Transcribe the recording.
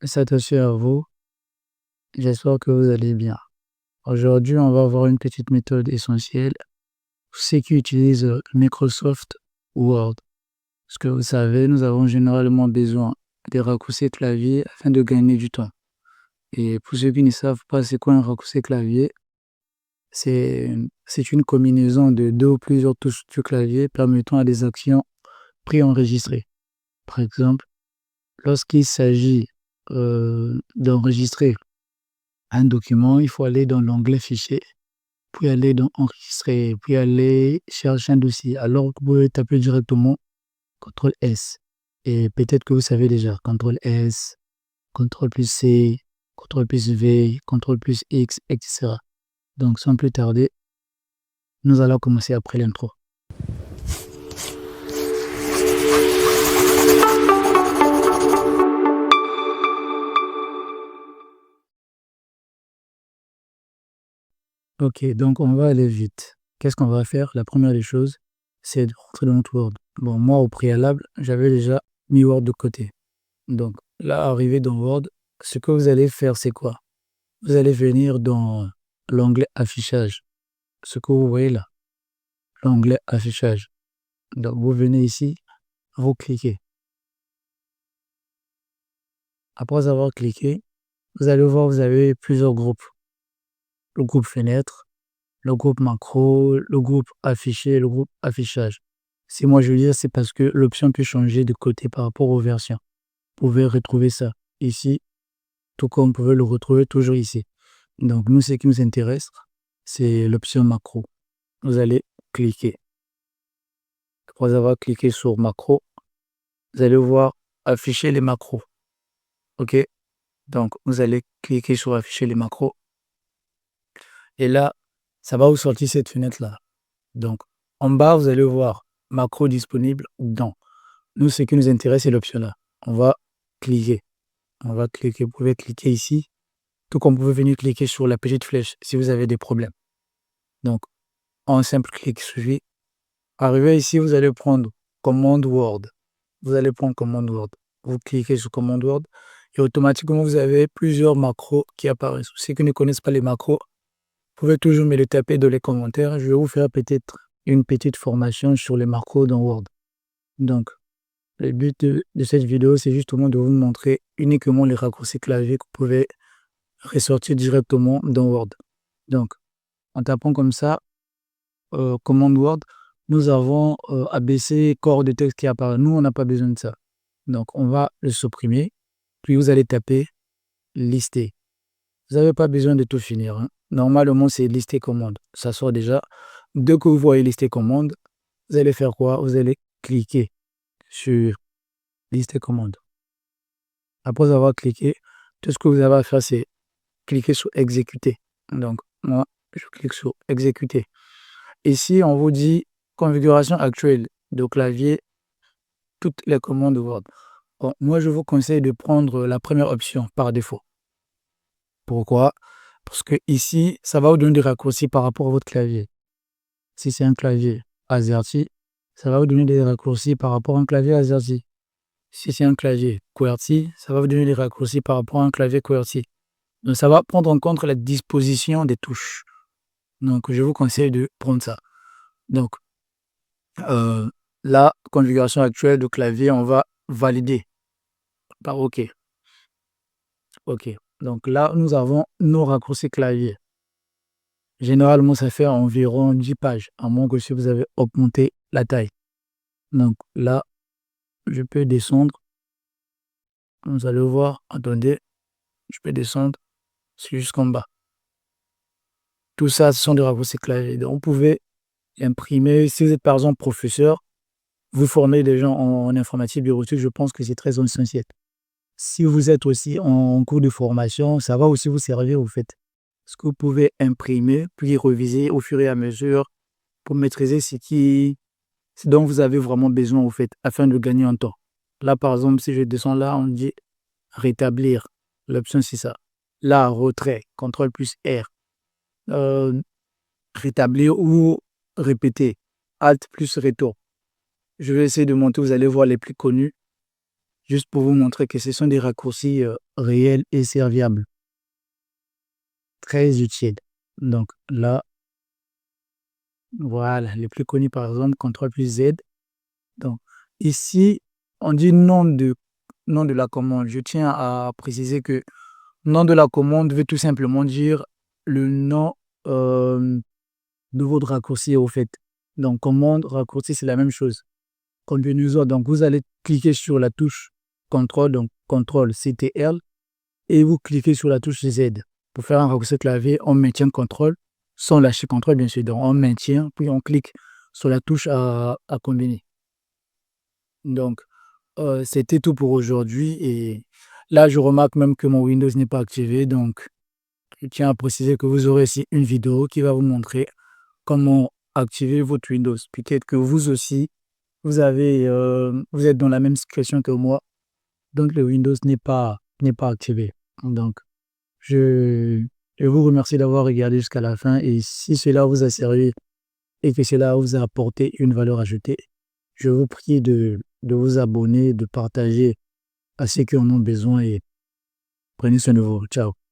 S'attacher à vous. J'espère que vous allez bien. Aujourd'hui, on va voir une petite méthode essentielle pour ceux qui utilisent Microsoft Word. Parce que vous savez, nous avons généralement besoin des raccourcis clavier afin de gagner du temps. Et pour ceux qui ne savent pas c'est quoi un raccourci clavier, c'est une combinaison de deux ou plusieurs touches du clavier permettant à des actions préenregistrées. Par exemple, lorsqu'il s'agit d'enregistrer un document, il faut aller dans l'onglet fichier, puis aller dans enregistrer, puis aller chercher un dossier. Alors, vous pouvez taper directement CTRL S. Et peut-être que vous savez déjà, CTRL S, CTRL plus C, CTRL plus V, CTRL plus X, etc. Donc, sans plus tarder, nous allons commencer après l'intro. Ok, donc on va aller vite. Qu'est-ce qu'on va faire? La première des choses, c'est de rentrer dans notre Word. Bon, moi, au préalable, j'avais déjà mis Word de côté. Donc, là, arrivé dans Word, ce que vous allez faire, c'est quoi? Vous allez venir dans l'onglet affichage. Ce que vous voyez là, l'onglet affichage. Donc, vous venez ici, vous cliquez. Après avoir cliqué, vous allez voir, vous avez plusieurs groupes. Le groupe fenêtre, le groupe macro, le groupe affiché, le groupe affichage. Si moi je veux dire, c'est parce que l'option peut changer de côté par rapport aux versions. Vous pouvez retrouver ça ici, tout comme vous pouvez le retrouver toujours ici. Donc, nous, ce qui nous intéresse, c'est l'option macro. Vous allez cliquer. Après avoir cliqué sur macro, vous allez voir afficher les macros. OK? Donc, vous allez cliquer sur afficher les macros. Et là, ça va vous sortir cette fenêtre-là. Donc, en bas, vous allez voir macro disponible ou dans. Nous, ce qui nous intéresse, c'est l'option-là. On va cliquer. On va cliquer. Vous pouvez cliquer ici. Tout comme vous pouvez venir cliquer sur la petite flèche si vous avez des problèmes. Donc, en simple clic suivi. Arrivé ici, vous allez prendre commande Word. Vous allez prendre commande Word. Vous cliquez sur commande Word et automatiquement, vous avez plusieurs macros qui apparaissent. Ceux qui ne connaissent pas les macros, vous pouvez toujours me les taper dans les commentaires. Je vais vous faire peut-être une petite formation sur les macros dans Word. Donc, le but de cette vidéo, c'est justement de vous montrer uniquement les raccourcis clavier que vous pouvez ressortir directement dans Word. Donc, en tapant comme ça, commande Word, nous avons ABC, corps de texte qui apparaît. Nous, on n'a pas besoin de ça. Donc, on va le supprimer. Puis, vous allez taper lister. Vous n'avez pas besoin de tout finir. Hein. Normalement, c'est lister commande. Ça sort déjà. Dès que vous voyez lister commande, vous allez faire quoi? Vous allez cliquer sur lister commande. Après avoir cliqué, tout ce que vous avez à faire, c'est cliquer sur exécuter. Donc, moi, je clique sur exécuter. Ici, on vous dit configuration actuelle de clavier, toutes les commandes Word. Bon, moi, je vous conseille de prendre la première option par défaut. Pourquoi? Parce que ici, ça va vous donner des raccourcis par rapport à votre clavier. Si c'est un clavier AZERTY, ça va vous donner des raccourcis par rapport à un clavier AZERTY. Si c'est un clavier QWERTY, ça va vous donner des raccourcis par rapport à un clavier QWERTY. Donc, ça va prendre en compte la disposition des touches. Donc, je vous conseille de prendre ça. Donc, la configuration actuelle du clavier, on va valider par OK. OK. Donc là, nous avons nos raccourcis clavier. Généralement, ça fait environ 10 pages, à moins que si vous avez augmenté la taille. Donc là, je peux descendre. Vous allez voir, attendez, je peux descendre jusqu'en bas. Tout ça, ce sont des raccourcis clavier. Donc, vous pouvez imprimer. Si vous êtes par exemple professeur, vous formez des gens en informatique bureautique, je pense que c'est très essentiel. Si vous êtes aussi en cours de formation, ça va aussi vous servir au fait. Parce que vous pouvez imprimer, puis réviser au fur et à mesure pour maîtriser ce dont vous avez vraiment besoin au fait, afin de gagner en temps. Là, par exemple, si je descends là, on dit rétablir. L'option, c'est ça. Là, retrait, CTRL plus R. Rétablir ou répéter. Alt plus retour. Je vais essayer de monter, vous allez voir les plus connus. juste pour vous montrer que ce sont des raccourcis réels et serviables, très utiles. Donc là, voilà, les plus connus par exemple, CTRL plus Z. Donc ici, on dit nom de la commande. Je tiens à préciser que nom de la commande veut tout simplement dire le nom de votre raccourci au fait. Donc commande, raccourci, c'est la même chose. Combinaison, donc vous allez cliquer sur la touche CTRL, donc CTRL CTRL, et vous cliquez sur la touche Z. Pour faire un raccourci clavier, on maintient CTRL, sans lâcher CTRL bien sûr. Donc on maintient, puis on clique sur la touche à combiner. Donc c'était tout pour aujourd'hui. Et là, je remarque même que mon Windows n'est pas activé. Donc je tiens à préciser que vous aurez ici une vidéo qui va vous montrer comment activer votre Windows. Peut-être que vous aussi, vous êtes dans la même situation que moi, donc le Windows n'est pas activé. Donc, je, je vous remercie d'avoir regardé jusqu'à la fin, et si cela vous a servi et que cela vous a apporté une valeur ajoutée, je vous prie de vous abonner, de partager à ceux qui en ont besoin, et prenez soin de vous. Ciao.